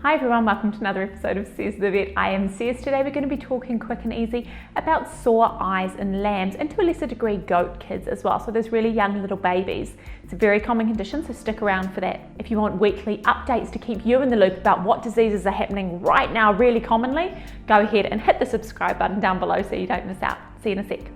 Hi everyone, welcome to another episode of Sez the Vet. I am Sez. Today we're going to be talking quick and easy about sore eyes in lambs and to a lesser degree goat kids as well. So those really young little babies. It's a very common condition, so stick around for that. If you want weekly updates to keep you in the loop about what diseases are happening right now really commonly, go ahead and hit the subscribe button down below so you don't miss out. See you in a sec.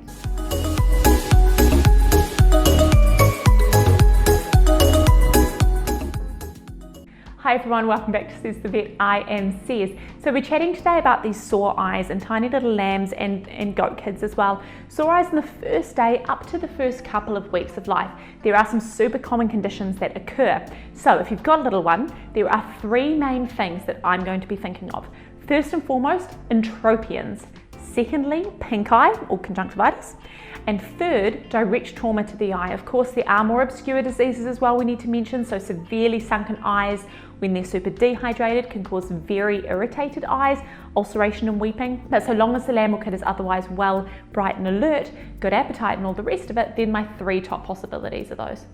Hi everyone, welcome back to Sez the Vet. I am Sez. So we're chatting today about these sore eyes in tiny little lambs and goat kids as well. Sore eyes in the first day up to the first couple of weeks of life. There are some super common conditions that occur. So if you've got a little one, there are three main things that I'm going to be thinking of. First and foremost, entropions. Secondly, pink eye or conjunctivitis. And third, direct trauma to the eye. Of course, there are more obscure diseases as well we need to mention. So severely sunken eyes when they're super dehydrated can cause very irritated eyes, ulceration and weeping. But so long as the lamb or kid is otherwise well, bright and alert, good appetite and all the rest of it, then my three top possibilities are those.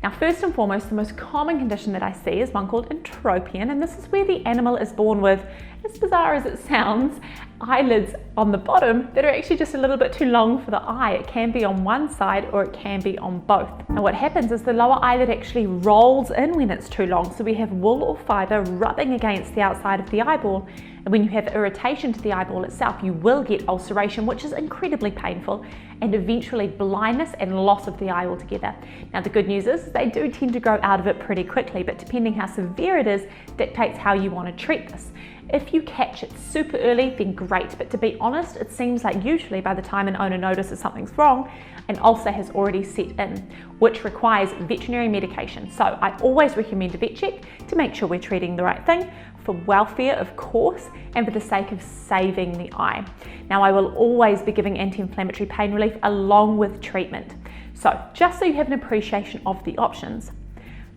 Now, first and foremost, the most common condition that I see is one called entropion, and this is where the animal is born with, as bizarre as it sounds, eyelids on the bottom that are actually just a little bit too long for the eye. It can be on one side or it can be on both. And what happens is the lower eyelid actually rolls in when it's too long, so we have wool or fibre rubbing against the outside of the eyeball. And when you have irritation to the eyeball itself, you will get ulceration, which is incredibly painful, and eventually blindness and loss of the eye altogether. Now, the good news is they do tend to grow out of it pretty quickly, but depending how severe it is, dictates how you want to treat this. If you catch it super early, then great, but to be honest, it seems like usually by the time an owner notices something's wrong, an ulcer has already set in, which requires veterinary medication. So I always recommend a vet check to make sure we're treating the right thing, for welfare, of course, and for the sake of saving the eye. Now, I will always be giving anti-inflammatory pain relief along with treatment. So just so you have an appreciation of the options,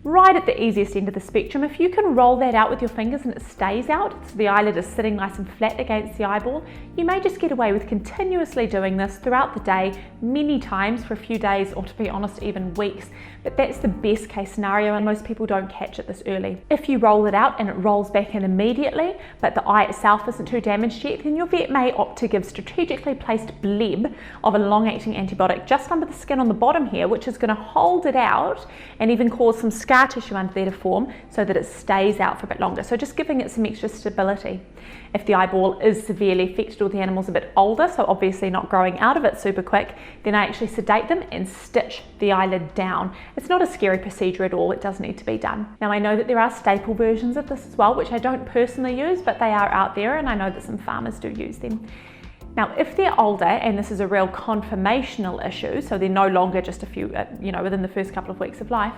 right at the easiest end of the spectrum, if you can roll that out with your fingers and it stays out, so the eyelid is sitting nice and flat against the eyeball, you may just get away with continuously doing this throughout the day, many times for a few days, or to be honest, even weeks. But that's the best case scenario, and most people don't catch it this early. If you roll it out and it rolls back in immediately, but the eye itself isn't too damaged yet, then your vet may opt to give strategically placed bleb of a long-acting antibiotic just under the skin on the bottom here, which is going to hold it out and even cause some scar tissue under there to form so that it stays out for a bit longer. So just giving it some extra stability. If the eyeball is severely affected or the animal's a bit older, so obviously not growing out of it super quick, then I actually sedate them and stitch the eyelid down. It's not a scary procedure at all. It does need to be done. Now, I know that there are staple versions of this as well, which I don't personally use, but they are out there, and I know that some farmers do use them. Now, if they're older and this is a real conformational issue, so they're no longer just a few, within the first couple of weeks of life,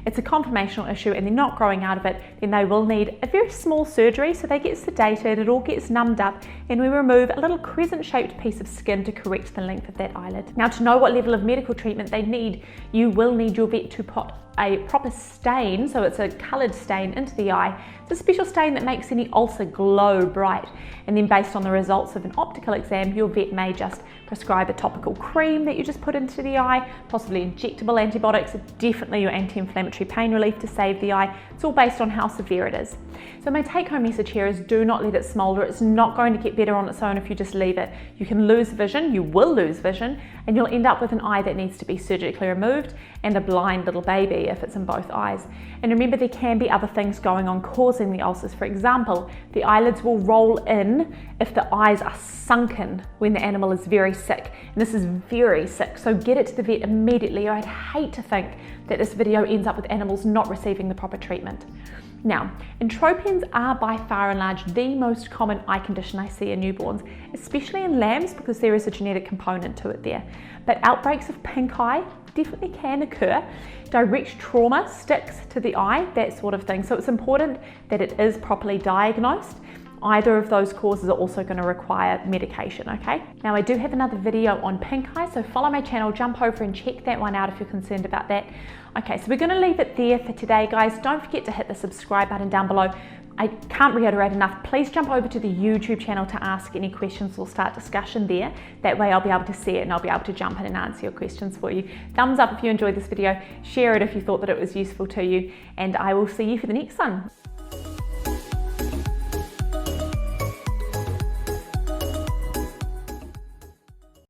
it's a conformational issue and they're not growing out of it, then they will need a very small surgery. So they get sedated, it all gets numbed up, and we remove a little crescent-shaped piece of skin to correct the length of that eyelid. Now, to know what level of medical treatment they need, you will need your vet to put a proper stain, so it's a coloured stain into the eye. It's a special stain that makes any ulcer glow bright. And then based on the results of an optical exam, your vet may just prescribe a topical cream that you just put into the eye, possibly injectable antibiotics, definitely your anti-inflammatory pain relief to save the eye. It's all based on how severe it is. So my take-home message here is do not let it smoulder. It's not going to get better on its own if you just leave it. You can lose vision, you will lose vision, and you'll end up with an eye that needs to be surgically removed and a blind little baby if it's in both eyes. And remember, there can be other things going on causing the ulcers. For example, the eyelids will roll in if the eyes are sunken when the animal is very sick. And this is very sick, so get it to the vet immediately. I'd hate to think that this video ends up with animals not receiving the proper treatment. Now, entropions are by far and large the most common eye condition I see in newborns, especially in lambs because there is a genetic component to it there. But outbreaks of pink eye definitely can occur. Direct trauma sticks to the eye, that sort of thing. So it's important that it is properly diagnosed. Either of those causes are also going to require medication, okay? Now, I do have another video on pink eye, so follow my channel, jump over and check that one out if you're concerned about that. Okay, so we're going to leave it there for today, guys. Don't forget to hit the subscribe button down below. I can't reiterate enough, please jump over to the YouTube channel to ask any questions. We'll start discussion there. That way I'll be able to see it and I'll be able to jump in and answer your questions for you. Thumbs up if you enjoyed this video, share it if you thought that it was useful to you, and I will see you for the next one.